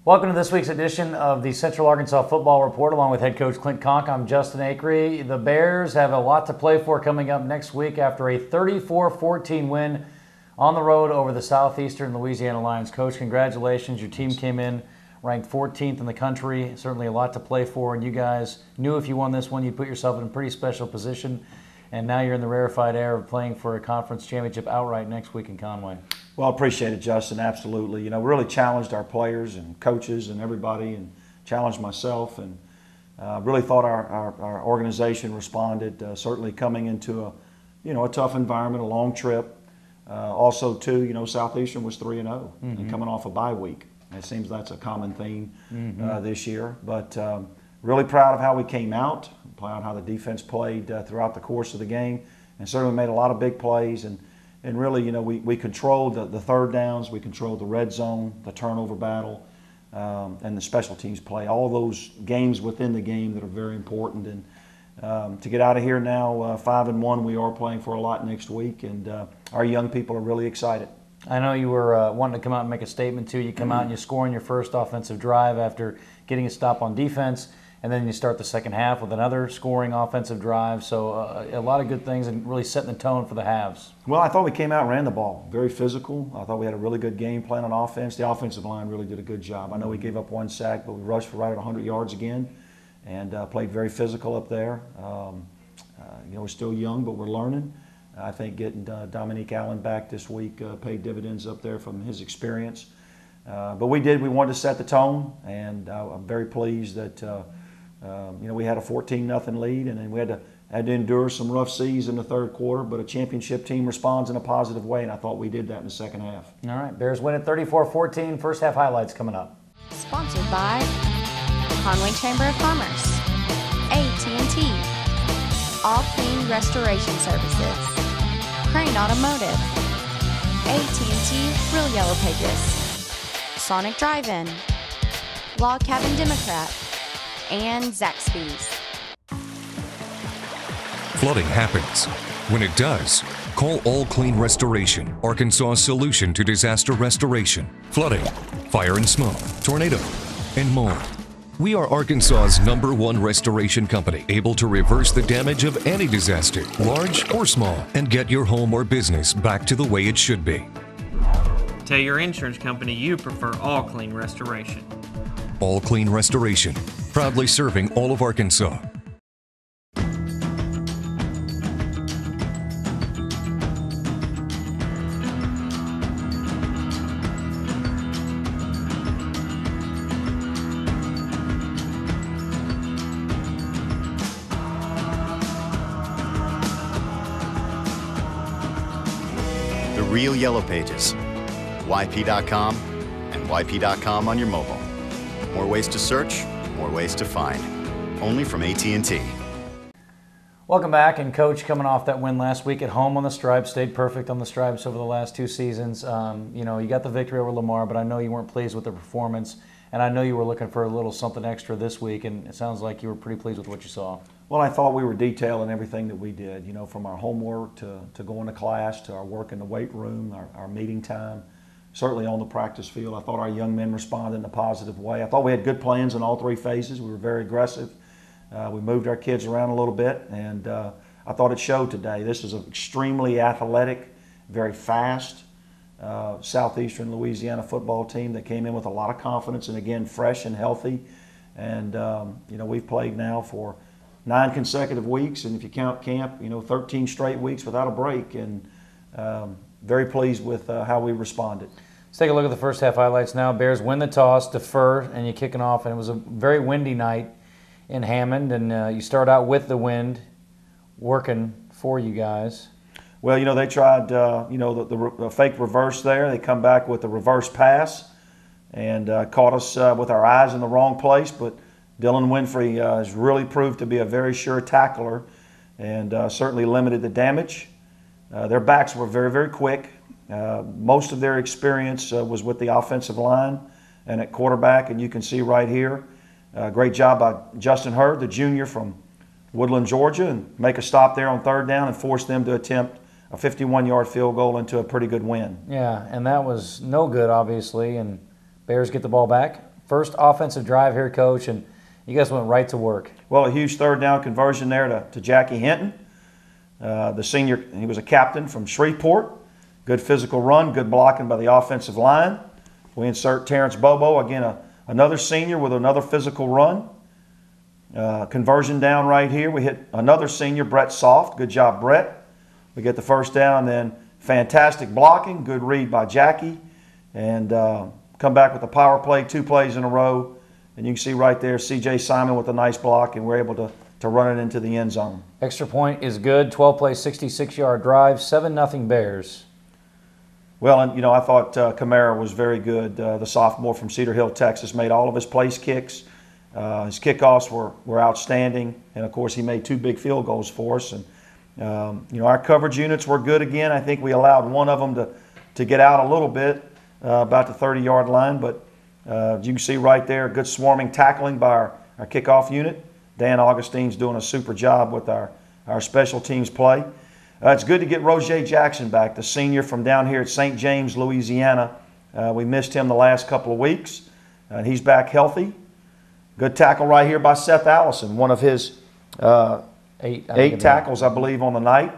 Welcome to this week's edition of the Central Arkansas Football Report, along with head coach Clint Conk. I'm Justin Acree. The Bears have a lot to play for coming up next week after a 34-14 win on the road over the Southeastern Louisiana Lions. Coach, congratulations. Your team came in ranked 14th in the country. Certainly a lot to play for, and you guys knew if you won this one, you'd put yourself in a pretty special position. And now you're in the rarefied air of playing for a conference championship outright next week in Conway. Well, I appreciate it, Justin, absolutely. You know, really challenged our players and coaches and everybody, and challenged myself, and really thought our organization responded, certainly coming into a tough environment, a long trip. Also, too, Southeastern was 3-0 and coming off a bye week. It seems that's a common theme this year. But really proud of how we came out, proud of how the defense played throughout the course of the game, and certainly made a lot of big plays. And really, we controlled the third downs, we controlled the red zone, the turnover battle, and the special teams play. All those games within the game that are very important. And to get out of here now, 5-1, we are playing for a lot next week, and our young people are really excited. I know you were wanting to come out and make a statement, too. You come out and you score on your first offensive drive after getting a stop on defense, and then you start the second half with another scoring offensive drive. So a lot of good things and really setting the tone for the halves. Well, I thought we came out and ran the ball. Very physical. I thought we had a really good game plan on offense. The offensive line really did a good job. I know we gave up one sack, but we rushed for right at 100 yards again and played very physical up there. We're still young, but we're learning. I think getting Dominique Allen back this week paid dividends up there from his experience. But we wanted to set the tone, and I'm very pleased that we had a 14-0 lead, and then we had to endure some rough seas in the third quarter, but a championship team responds in a positive way, and I thought we did that in the second half. All right, Bears win at 34-14. First half highlights coming up. Sponsored by Conway Chamber of Commerce, AT&T, All Clean Restoration Services, Crane Automotive, AT&T Real Yellow Pages, Sonic Drive-In, Log Cabin Democrat, and Zaxby's. Flooding happens. When it does, call All Clean Restoration, Arkansas's solution to disaster restoration, flooding, fire and smoke, tornado, and more. We are Arkansas's #1 restoration company, able to reverse the damage of any disaster, large or small, and get your home or business back to the way it should be. Tell your insurance company you prefer All Clean Restoration. All Clean Restoration, proudly serving all of Arkansas. The Real Yellow Pages, YP.com, and YP.com on your mobile. More ways to search, more ways to find. Only from AT&T. Welcome back, and Coach, coming off that win last week at home on the Stripes, stayed perfect on the Stripes over the last two seasons. You got the victory over Lamar, but I know you weren't pleased with the performance, and I know you were looking for a little something extra this week, and it sounds like you were pretty pleased with what you saw. Well, I thought we were detailed in everything that we did, from our homework to going to class to our work in the weight room, our meeting time. Certainly on the practice field, I thought our young men responded in a positive way. I thought we had good plans in all three phases. We were very aggressive. We moved our kids around a little bit, and I thought it showed today. This is an extremely athletic, very fast Southeastern Louisiana football team that came in with a lot of confidence and, again, fresh and healthy. And, we've played now for 9 consecutive weeks, and if you count camp, 13 straight weeks without a break, and very pleased with how we responded. Let's take a look at the first half highlights now. Bears win the toss, defer, and you're kicking off, and it was a very windy night in Hammond, and you start out with the wind working for you guys. Well, they tried, the fake reverse there. They come back with a reverse pass and caught us with our eyes in the wrong place, but Dylan Winfrey has really proved to be a very sure tackler and certainly limited the damage. Their backs were very, very quick. Most of their experience was with the offensive line and at quarterback, and you can see right here, great job by Justin Hurd, the junior from Woodland, Georgia, and make a stop there on third down and force them to attempt a 51-yard field goal into a pretty good win. Yeah, and that was no good, obviously, and Bears get the ball back. First offensive drive here, Coach, and you guys went right to work. Well, a huge third down conversion there to Jackie Hinton. The senior, he was a captain from Shreveport. Good physical run, good blocking by the offensive line. We insert Terrence Bobo, again, another senior with another physical run. Conversion down right here. We hit another senior, Brett Soft. Good job, Brett. We get the first down, then fantastic blocking. Good read by Jackie. And come back with a power play, 2 plays in a row. And you can see right there, C.J. Simon with a nice block, and we're able to run it into the end zone. Extra point is good. 12-play, 66-yard drive, 7-0 Bears. Well, and I thought Kamara was very good. The sophomore from Cedar Hill, Texas, made all of his place kicks. His kickoffs were outstanding, and of course he made 2 big field goals for us. And our coverage units were good again. I think we allowed one of them to get out a little bit, about the 30-yard line. But you can see right there, good swarming tackling by our kickoff unit. Dan Augustine's doing a super job with our special teams play. It's good to get Roger Jackson back, the senior from down here at St. James, Louisiana. We missed him the last couple of weeks, and he's back healthy. Good tackle right here by Seth Allison, one of his 8 tackles, I believe, on the night.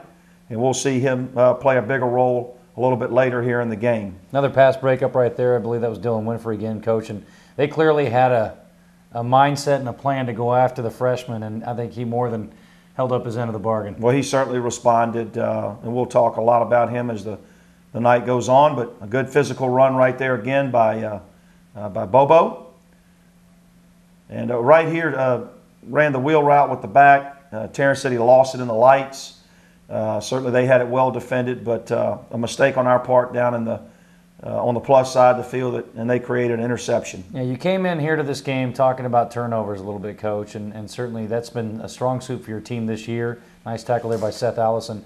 And we'll see him play a bigger role a little bit later here in the game. Another pass breakup right there. I believe that was Dylan Winfrey again, Coach. And they clearly had a mindset and a plan to go after the freshman, and I think he more than held up his end of the bargain. Well, he certainly responded, and we'll talk a lot about him as the night goes on. But a good physical run right there again by Bobo. And right here, ran the wheel route with the back. Terrence said he lost it in the lights. Certainly they had it well defended, but a mistake on our part down in on the plus side of the field, and they created an interception. Yeah, you came in here to this game talking about turnovers a little bit, Coach, and certainly that's been a strong suit for your team this year. Nice tackle there by Seth Allison.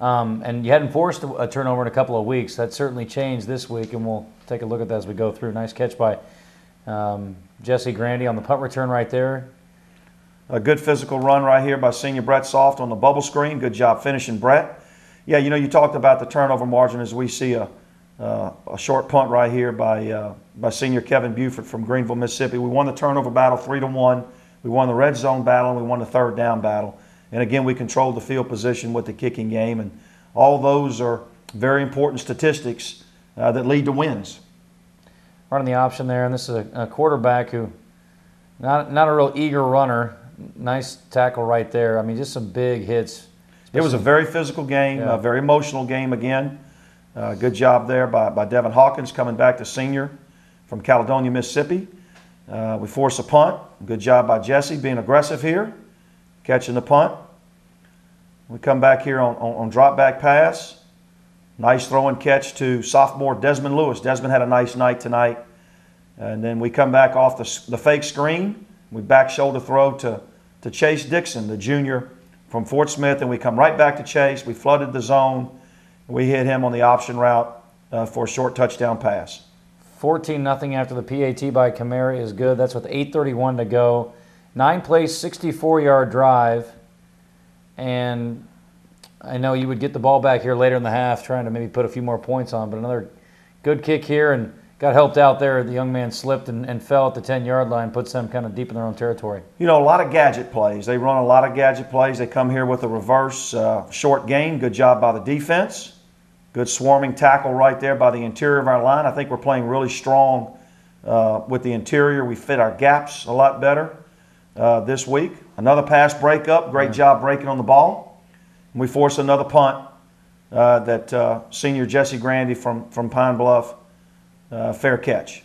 And you hadn't forced a turnover in a couple of weeks. That certainly changed this week, and we'll take a look at that as we go through. Nice catch by Jesse Grandy on the punt return right there. A good physical run right here by senior Brett Soft on the bubble screen. Good job finishing, Brett. Yeah, you talked about the turnover margin as we see a short punt right here by senior Kevin Buford from Greenville, Mississippi. We won the turnover battle 3-1. We won the red zone battle, and we won the third down battle. And again, we controlled the field position with the kicking game, and all those are very important statistics that lead to wins. Running the option there, and this is a quarterback who not a real eager runner. Nice tackle right there. I mean, just some big hits. It was a very physical game, Yeah. a very emotional game again. Good job there by Devin Hawkins coming back to senior from Caledonia, Mississippi. We force a punt. Good job by Jesse being aggressive here, catching the punt. We come back here on drop back pass. Nice throw and catch to sophomore Desmond Lewis. Desmond had a nice night tonight. And then we come back off the fake screen. We back shoulder throw to Chase Dixon, the junior from Fort Smith, and we come right back to Chase. We flooded the zone. We hit him on the option route for a short touchdown pass. 14-0 after the PAT by Kamara is good. That's with 8:31 to go. 9-play, 64-yard drive. And I know you would get the ball back here later in the half, trying to maybe put a few more points on, but another good kick here, and got helped out there. The young man slipped and fell at the 10-yard line, puts them kind of deep in their own territory. A lot of gadget plays. They run a lot of gadget plays. They come here with a reverse short gain. Good job by the defense. Good swarming tackle right there by the interior of our line. I think we're playing really strong with the interior. We fit our gaps a lot better this week. Another pass breakup. Great job breaking on the ball. And we force another punt that senior Jesse Grandy from Pine Bluff, fair catch.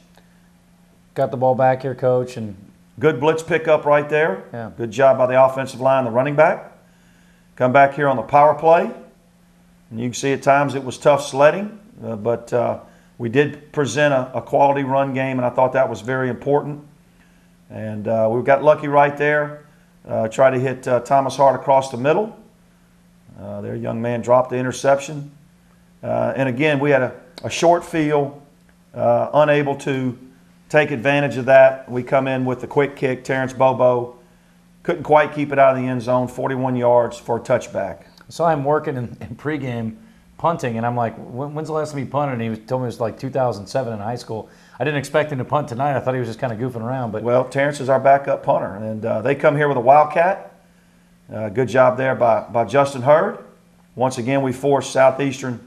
Got the ball back here, Coach. And good blitz pickup right there. Yeah. Good job by the offensive line, the running back. Come back here on the power play. And you can see at times it was tough sledding, but we did present a quality run game, and I thought that was very important. And we got lucky right there. Tried to hit Thomas Hart across the middle. Their young man dropped the interception. And again, we had a short field, unable to take advantage of that. We come in with the quick kick. Terrence Bobo couldn't quite keep it out of the end zone, 41 yards for a touchback. I saw him working in pregame punting, and I'm like, when's the last time he punted? And he told me it was like 2007 in high school. I didn't expect him to punt tonight. I thought he was just kind of goofing around. But well, Terrence is our backup punter, and they come here with a Wildcat. Good job there by Justin Hurd. Once again, we forced Southeastern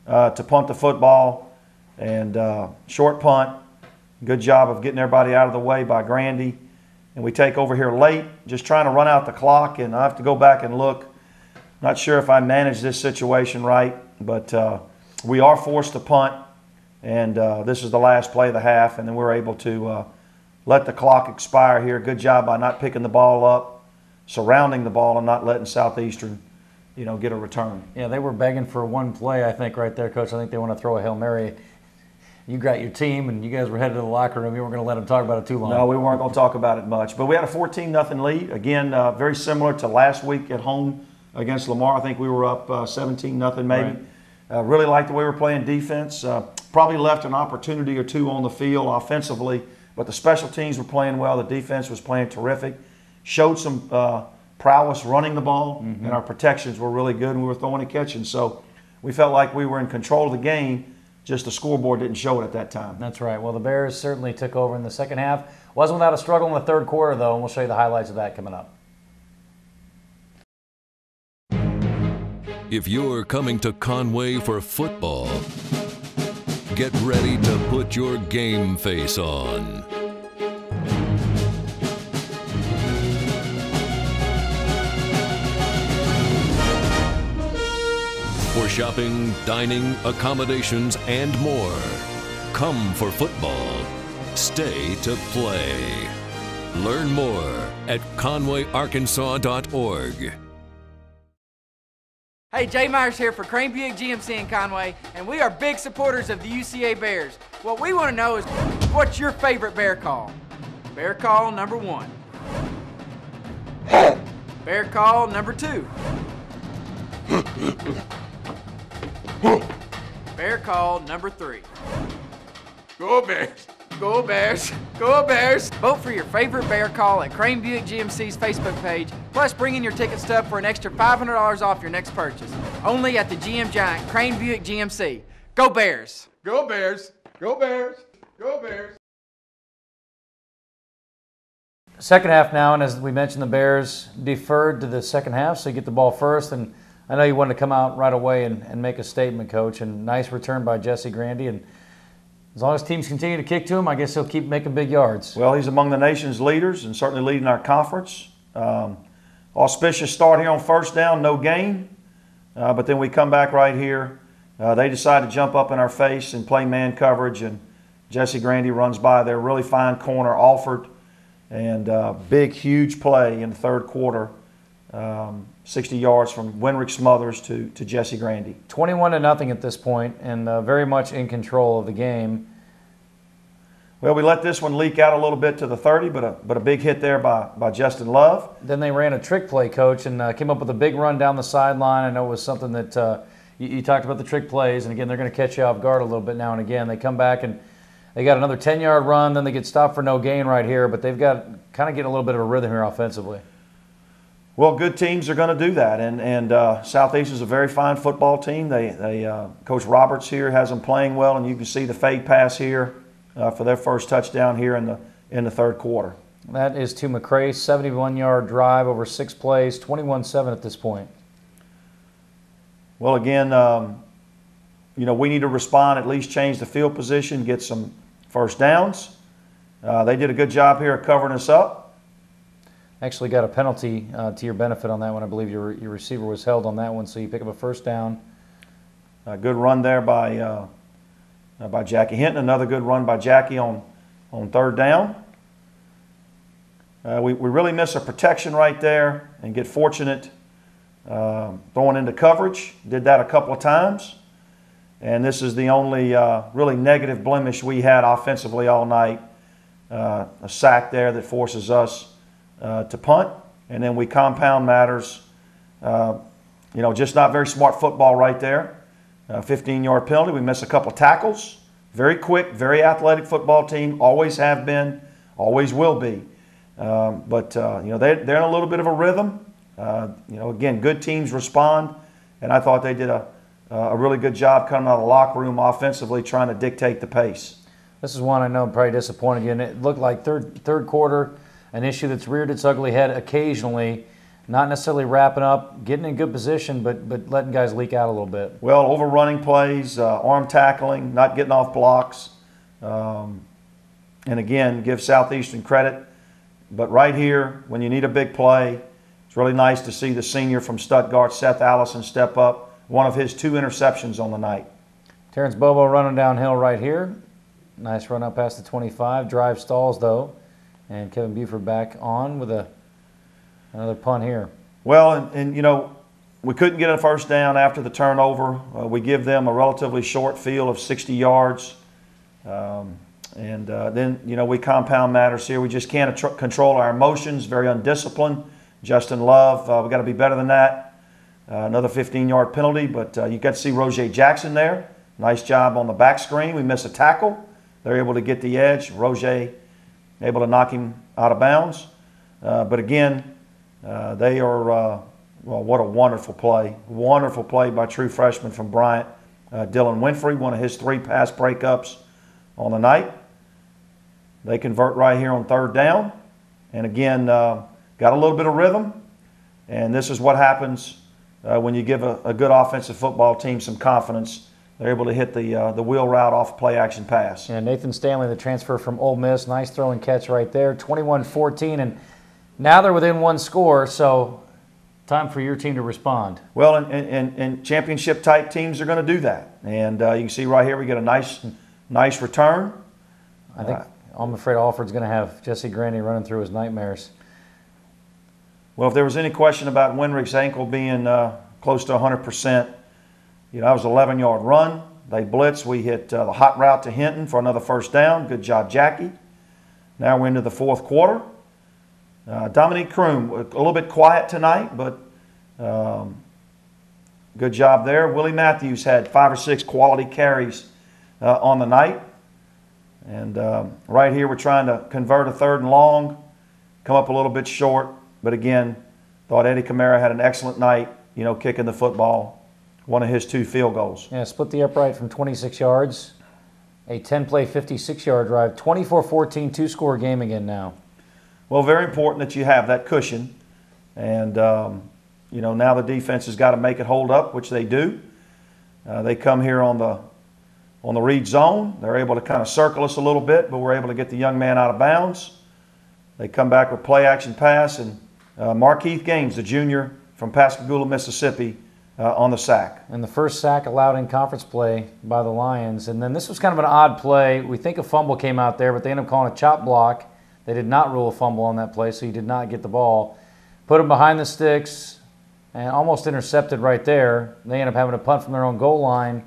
to punt the football, and short punt. Good job of getting everybody out of the way by Grandy. And we take over here late, just trying to run out the clock, and I have to go back and look. Not sure if I managed this situation right, but we are forced to punt, and this is the last play of the half, and then we're able to let the clock expire here. Good job by not picking the ball up, surrounding the ball, and not letting Southeastern, get a return. Yeah, they were begging for one play, I think, right there, Coach. I think they want to throw a Hail Mary. You got your team, and you guys were headed to the locker room. You weren't going to let them talk about it too long. No, we weren't going to talk about it much. But we had a 14-0 lead. Again, very similar to last week at home against Lamar. I think we were up 17-0 maybe. Right. Really liked the way we were playing defense. Probably left an opportunity or two on the field offensively, but the special teams were playing well. The defense was playing terrific. Showed some prowess running the ball, and our protections were really good, and we were throwing and catching. So we felt like we were in control of the game. Just the scoreboard didn't show it at that time. That's right. Well, the Bears certainly took over in the second half. Wasn't without a struggle in the third quarter, though, and we'll show you the highlights of that coming up. If you're coming to Conway for football, get ready to put your game face on. For shopping, dining, accommodations, and more. Come for football. Stay to play. Learn more at conwayarkansas.org. Hey, Jay Myers here for Crane Buick GMC in Conway, and we are big supporters of the UCA Bears. What we want to know is, what's your favorite Bear call? Bear call number 1. Bear call number 2. Bear call number 3. Go Bears! Go Bears! Go Bears! Vote for your favorite Bear call at Crane Buick GMC's Facebook page. Plus, bring in your ticket stub for an extra $500 off your next purchase. Only at the GM Giant, Crane Buick GMC. Go Bears! Go Bears! Go Bears! Go Bears! Second half now, and as we mentioned, the Bears deferred to the second half, so you get the ball first. And I know you wanted to come out right away and make a statement, Coach. And nice return by Jesse Grandy. And as long as teams continue to kick to him, I guess he'll keep making big yards. Well, he's among the nation's leaders and certainly leading our conference. Auspicious start here on first down, no gain. But then we come back right here. They decide to jump up in our face and play man coverage. And Jesse Grandy runs by there. Really fine corner, Alford. And big, huge play in the third quarter. 60 yards from Winrick Smothers to Jesse Grandy. 21-0 at this point, and very much in control of the game. Well, we let this one leak out a little bit to the 30, but a big hit there by Justin Love. Then they ran a trick play, Coach, and came up with a big run down the sideline. I know it was something that you talked about the trick plays, and again, they're going to catch you off guard a little bit now and again. They come back and they got another 10-yard run, then they get stopped for no gain right here, but they've got kind of getting a little bit of a rhythm here offensively. Well, good teams are going to do that, and Southeast is a very fine football team. Coach Roberts here has them playing well, and you can see the fade pass here for their first touchdown here in the third quarter. That is to McCray, 71-yard drive over 6 plays, 21-7 at this point. Well, again, we need to respond, at least change the field position, get some first downs. They did a good job here of covering us up. Actually got a penalty to your benefit on that one. I believe your receiver was held on that one, so you pick up a first down. A good run there by Jackie Hinton. Another good run by Jackie on third down. We really miss a protection right there and get fortunate throwing into coverage. Did that a couple of times. And this is the only really negative blemish we had offensively all night. A sack there that forces us to punt, and then we compound matters. Just not very smart football right there. 15-yard penalty. We miss a couple tackles. Very quick, very athletic football team. Always have been, always will be. But they're in a little bit of a rhythm. Again, good teams respond, and I thought they did a a really good job coming out of the locker room offensively, trying to dictate the pace. This is one I know probably disappointed you, and it looked like third quarter, an issue that's reared its ugly head occasionally, not necessarily wrapping up, getting in good position, but letting guys leak out a little bit. Well, overrunning plays, arm tackling, not getting off blocks. And again, give Southeastern credit. But right here, when you need a big play, it's really nice to see the senior from Stuttgart, Seth Allison, step up. One of his 2 interceptions on the night. Terrence Bobo running downhill right here. Nice run up past the 25. Drive stalls, though. And Kevin Buford back on with another punt here. Well, and you know, we couldn't get a first down after the turnover. We give them a relatively short field of 60 yards. Then, you know, we compound matters here. We just can't control our emotions, very undisciplined. Justin Love, we got to be better than that. Another 15-yard penalty, but you got to see Roger Jackson there. Nice job on the back screen. We miss a tackle. They're able to get the edge. Roger able to knock him out of bounds. But again, they are, well, what a wonderful play. Wonderful play by true freshman from Bryant, Dylan Winfrey, one of his 3 pass breakups on the night. They convert right here on 3rd down. And again, got a little bit of rhythm. And this is what happens when you give a good offensive football team some confidence. They're able to hit the wheel route off a play action pass. And Nathan Stanley, the transfer from Ole Miss, nice throw and catch right there, 21-14, and now they're within 1 score, so time for your team to respond. Well, and championship-type teams are going to do that. And you can see right here we get a nice return. I think I'm afraid Alford's going to have Jesse Grandy running through his nightmares. Well, if there was any question about Winrick's ankle being close to 100%, you know, that was an 11-yard run. They blitzed. We hit the hot route to Hinton for another first down. Good job, Jackie. Now we're into the 4th quarter. Dominique Kroom, a little bit quiet tonight, but good job there. Willie Matthews had 5 or 6 quality carries on the night. And right here we're trying to convert a 3rd and long, come up a little bit short. But again, thought Eddie Camara had an excellent night, you know, kicking the football. One of his 2 field goals. Yeah, split the upright from 26 yards. A 10-play, 56-yard drive. 24-14, 2-score game again now. Well, very important that you have that cushion. And, you know, now the defense has got to make it hold up, which they do. They come here on the read zone. They're able to kind of circle us a little bit, but we're able to get the young man out of bounds. They come back with play action pass, and Markeith Gaines, the junior from Pascagoula, Mississippi, on the sack. And the first sack allowed in conference play by the Lions. And then this was kind of an odd play. We think a fumble came out there, but they ended up calling a chop block. They did not rule a fumble on that play, so he did not get the ball. Put him behind the sticks and almost intercepted right there. They end up having a punt from their own goal line.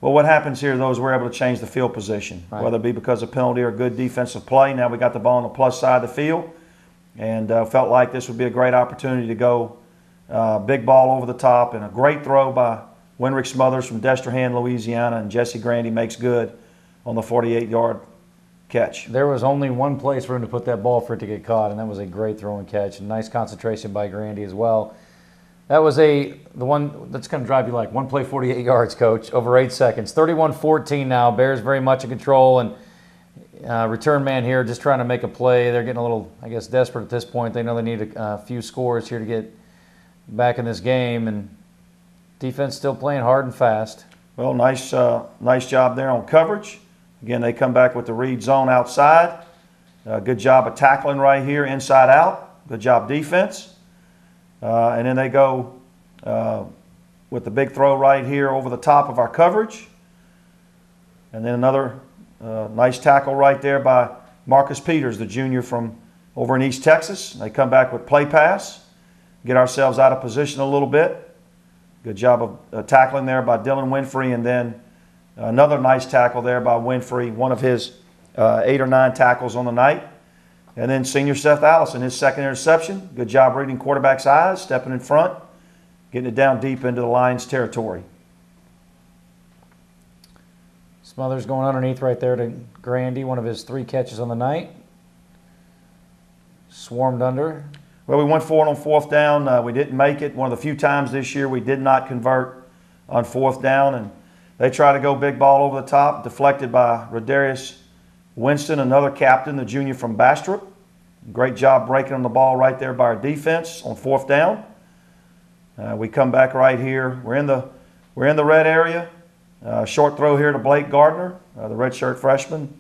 Well, what happens here, though, is we're able to change the field position, right, whether it be because of penalty or good defensive play. Now we got the ball on the plus side of the field, and felt like this would be a great opportunity to go big ball over the top, and a great throw by Winrick Smothers from Destrehan, Louisiana, and Jesse Grandy makes good on the 48-yard catch. There was only one place for him to put that ball for it to get caught, and that was a great throw and catch. And nice concentration by Grandy as well. That was the one that's going to drive you like 1 play, 48 yards, Coach, over 8 seconds. 31-14 now. Bears very much in control, and return man here just trying to make a play. They're getting a little, I guess, desperate at this point. They know they need a few scores here to get back in this game, and defense still playing hard and fast. Well, nice job there on coverage. Again, they come back with the read zone outside. Good job of tackling right here, inside out. Good job defense. And then they go with the big throw right here over the top of our coverage. And then another nice tackle right there by Marcus Peters, the junior from over in East Texas. They come back with play pass. Get ourselves out of position a little bit. Good job of tackling there by Dylan Winfrey, and then another nice tackle there by Winfrey, one of his 8 or 9 tackles on the night. And then senior Seth Allison, his 2nd interception. Good job reading quarterback's eyes, stepping in front, getting it down deep into the Lions' territory. Smothers going underneath right there to Grandy, one of his 3 catches on the night. Swarmed under. Well, we went for it on 4th down. We didn't make it. One of the few times this year we did not convert on 4th down, and they try to go big ball over the top, deflected by Rodarius Winston, another captain, the junior from Bastrop. Great job breaking on the ball right there by our defense on 4th down. We come back right here. We're in the red area. Short throw here to Blake Gardner, the redshirt freshman,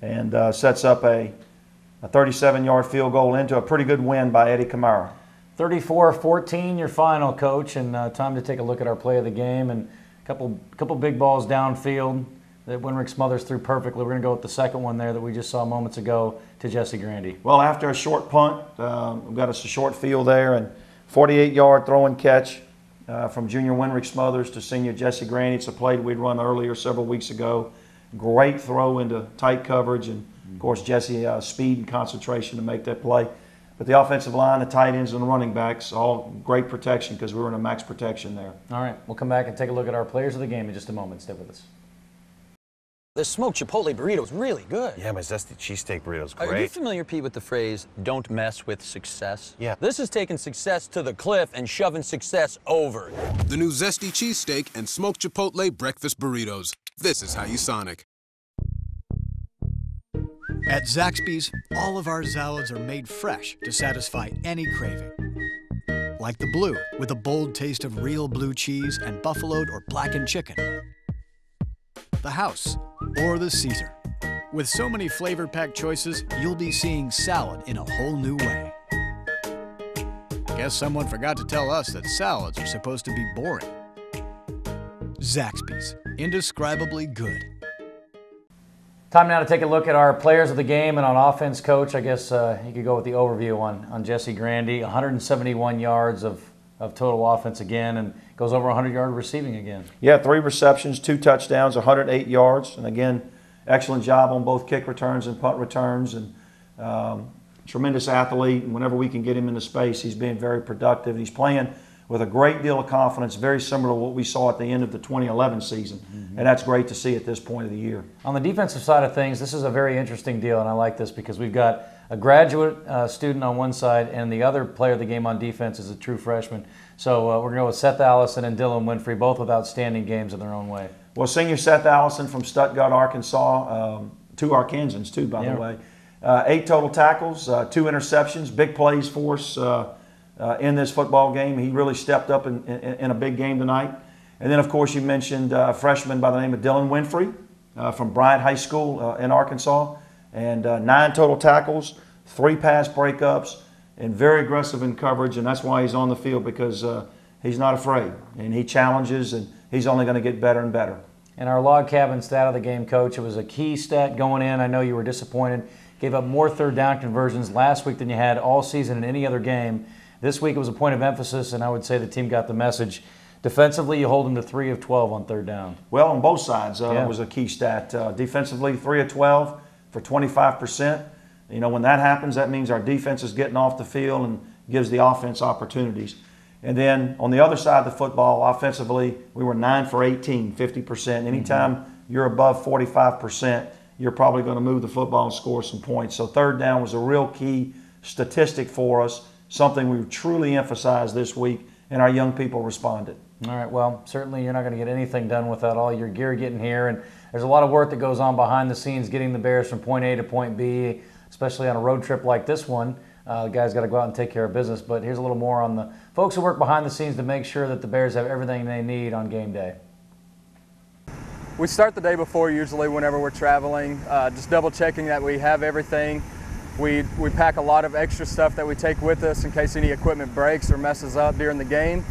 and sets up a 37-yard field goal into a pretty good win by Eddie Kamara. 34-14, your final, Coach, and time to take a look at our play of the game, and a couple big balls downfield that Winrick Smothers threw perfectly. We're going to go with the second one there that we just saw moments ago to Jesse Grandy. Well, after a short punt, we got us a short field there, and 48-yard throw and catch from junior Winrick Smothers to senior Jesse Grandy. It's a play we'd run earlier several weeks ago. Great throw into tight coverage, and of course Jesse speed and concentration to make that play. But the offensive line, the tight ends, and the running backs, all great protection because we were in a max protection there. All right, we'll come back and take a look at our players of the game in just a moment. Stay with us. The smoked chipotle burrito is really good. Yeah, my zesty cheesesteak burrito's great. Are you familiar, Pete, with the phrase, don't mess with success? Yeah. This is taking success to the cliff and shoving success over. The new zesty cheesesteak and smoked chipotle breakfast burritos. This is how you Sonic. At Zaxby's, all of our salads are made fresh to satisfy any craving. Like the blue, with a bold taste of real blue cheese and buffaloed or blackened chicken. The House, or the Caesar. With so many flavor-packed choices, you'll be seeing salad in a whole new way. Guess someone forgot to tell us that salads are supposed to be boring. Zaxby's, indescribably good. Time now to take a look at our players of the game, and on offense, Coach, I guess you could go with the overview on Jesse Grandy. 171 yards of total offense again, and goes over 100-yard receiving again. Yeah, 3 receptions, 2 touchdowns, 108 yards, and again, excellent job on both kick returns and punt returns, and tremendous athlete. And whenever we can get him into space, he's being very productive. He's playing with a great deal of confidence, very similar to what we saw at the end of the 2011 season. And that's great to see at this point of the year. On the defensive side of things, this is a very interesting deal, and I like this because we've got a graduate student on one side, and the other player of the game on defense is a true freshman. So we're going to go with Seth Allison and Dylan Winfrey, both with outstanding games in their own way. Well, senior Seth Allison from Stuttgart, Arkansas, 2 Arkansans too, by the way. 8 total tackles, 2 interceptions, big plays for us in this football game. He really stepped up in a big game tonight. And then, of course, you mentioned a freshman by the name of Dylan Winfrey from Bryant High School in Arkansas. And 9 total tackles, 3 pass breakups, and very aggressive in coverage. And that's why he's on the field, because he's not afraid. And he challenges, and he's only going to get better and better. And our log cabin stat of the game, Coach, it was a key stat going in. I know you were disappointed. Gave up more third down conversions last week than you had all season in any other game. This week it was a point of emphasis, and I would say the team got the message. Defensively, you hold them to 3 of 12 on third down. Well, on both sides, it was a key stat. Defensively, 3 of 12 for 25%. You know, when that happens, that means our defense is getting off the field and gives the offense opportunities. And then on the other side of the football, offensively, we were 9 for 18, 50%. Anytime you're above 45%, you're probably going to move the football and score some points. So third down was a real key statistic for us, something we truly emphasized this week, and our young people responded. All right, well, certainly you're not going to get anything done without all your gear getting here, and there's a lot of work that goes on behind the scenes getting the Bears from point A to point B, especially on a road trip like this one. The guys got to go out and take care of business, but here's a little more on the folks who work behind the scenes to make sure that the Bears have everything they need on game day. We start the day before usually whenever we're traveling, just double checking that we have everything. We pack a lot of extra stuff that we take with us in case any equipment breaks or messes up during the game.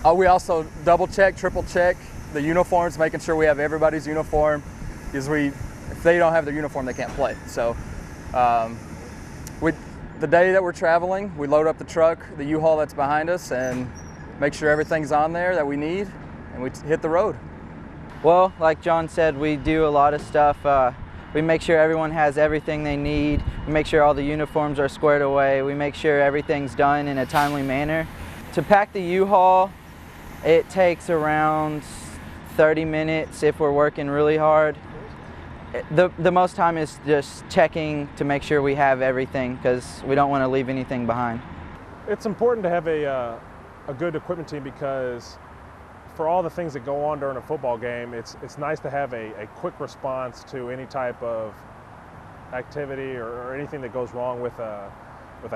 We also double check, triple check the uniforms, making sure we have everybody's uniform, because if they don't have their uniform, they can't play. So the day that we're traveling, we load up the truck, the U-Haul that's behind us, and make sure everything's on there that we need, and we hit the road. Well, like John said, we do a lot of stuff. We make sure everyone has everything they need. We make sure all the uniforms are squared away. We make sure everything's done in a timely manner. To pack the U-Haul, it takes around 30 minutes if we're working really hard. The most time is just checking to make sure we have everything, because we don't want to leave anything behind. It's important to have a good equipment team because for all the things that go on during a football game, it's nice to have a quick response to any type of activity or anything that goes wrong with a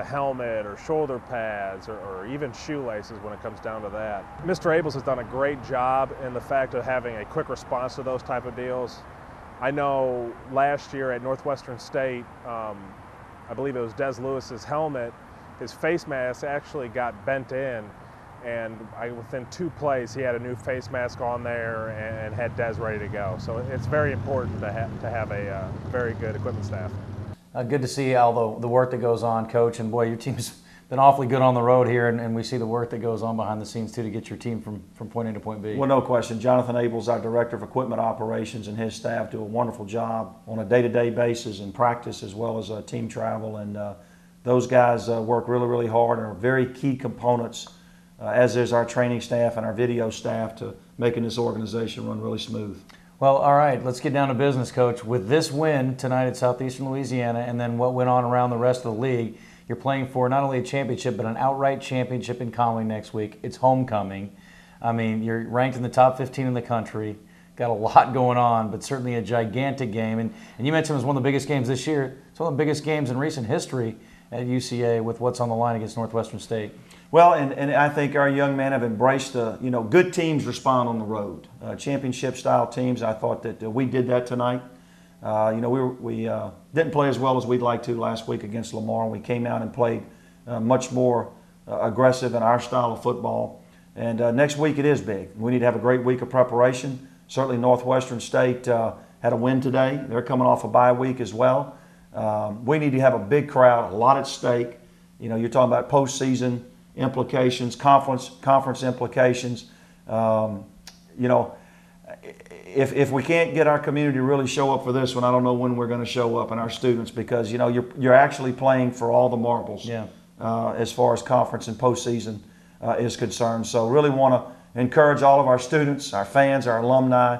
helmet or shoulder pads or even shoelaces when it comes down to that. Mr. Abels has done a great job in the fact of having a quick response to those type of deals. I know last year at Northwestern State, I believe it was Des Lewis's helmet, his face mask actually got bent in, and within 2 plays he had a new face mask on there and had Des ready to go. So it's very important to have a very good equipment staff. Good to see all the work that goes on, Coach. And boy, your team's been awfully good on the road here, and we see the work that goes on behind the scenes too to get your team from point A to point B. Well, no question. Jonathan Abels, our Director of Equipment Operations, and his staff do a wonderful job on a day-to-day basis in practice as well as team travel. And those guys work really, really hard and are very key components, as is our training staff and our video staff, to making this organization run really smooth. Well, all right, let's get down to business, Coach. With this win tonight at Southeastern Louisiana and then what went on around the rest of the league, you're playing for not only a championship but an outright championship in Conway next week. It's homecoming. I mean, you're ranked in the top 15 in the country. Got a lot going on, but certainly a gigantic game. And you mentioned it was one of the biggest games this year. It's one of the biggest games in recent history at UCA with what's on the line against Northwestern State. Well, and I think our young men have embraced good teams respond on the road, championship-style teams. I thought that we did that tonight. We didn't play as well as we'd like to last week against Lamar. We came out and played much more aggressive in our style of football. And next week it is big. We need to have a great week of preparation. Certainly Northwestern State had a win today. They're coming off a bye week as well. We need to have a big crowd, a lot at stake. You're talking about postseason implications, conference implications. If we can't get our community to really show up for this one, I don't know when we're going to show up, and our students, because you're actually playing for all the marbles. Yeah. As far as conference and postseason is concerned. So really want to encourage all of our students, our fans, our alumni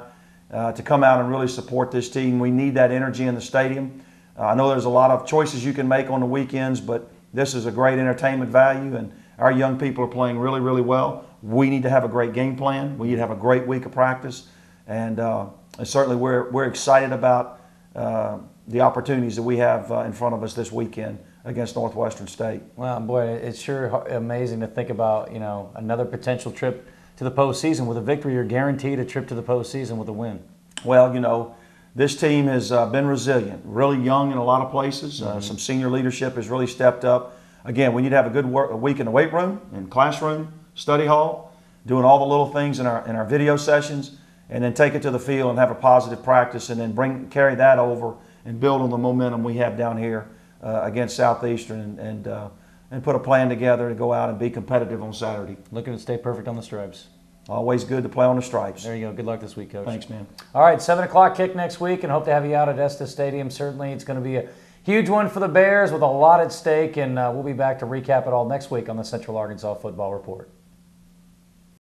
to come out and really support this team. We need that energy in the stadium. I know there's a lot of choices you can make on the weekends, but this is a great entertainment value, and our young people are playing really, really well. We need to have a great game plan. We need to have a great week of practice, and certainly we're excited about the opportunities that we have in front of us this weekend against Northwestern State. Well, boy, it's sure amazing to think about, another potential trip to the postseason. With a victory, you're guaranteed a trip to the postseason with a win. Well, this team has been resilient, really young in a lot of places. Some senior leadership has really stepped up. Again, we need to have a good week in the weight room, in classroom, study hall, doing all the little things in our video sessions, and then take it to the field and have a positive practice, and then carry that over and build on the momentum we have down here against Southeastern, and put a plan together to go out and be competitive on Saturday. Looking to stay perfect on the stripes. Always good to play on the stripes. There you go. Good luck this week, Coach. Thanks, man. All right, 7 o'clock kick next week, and hope to have you out at Estes Stadium. Certainly, it's going to be a huge one for the Bears with a lot at stake, and we'll be back to recap it all next week on the Central Arkansas Football Report.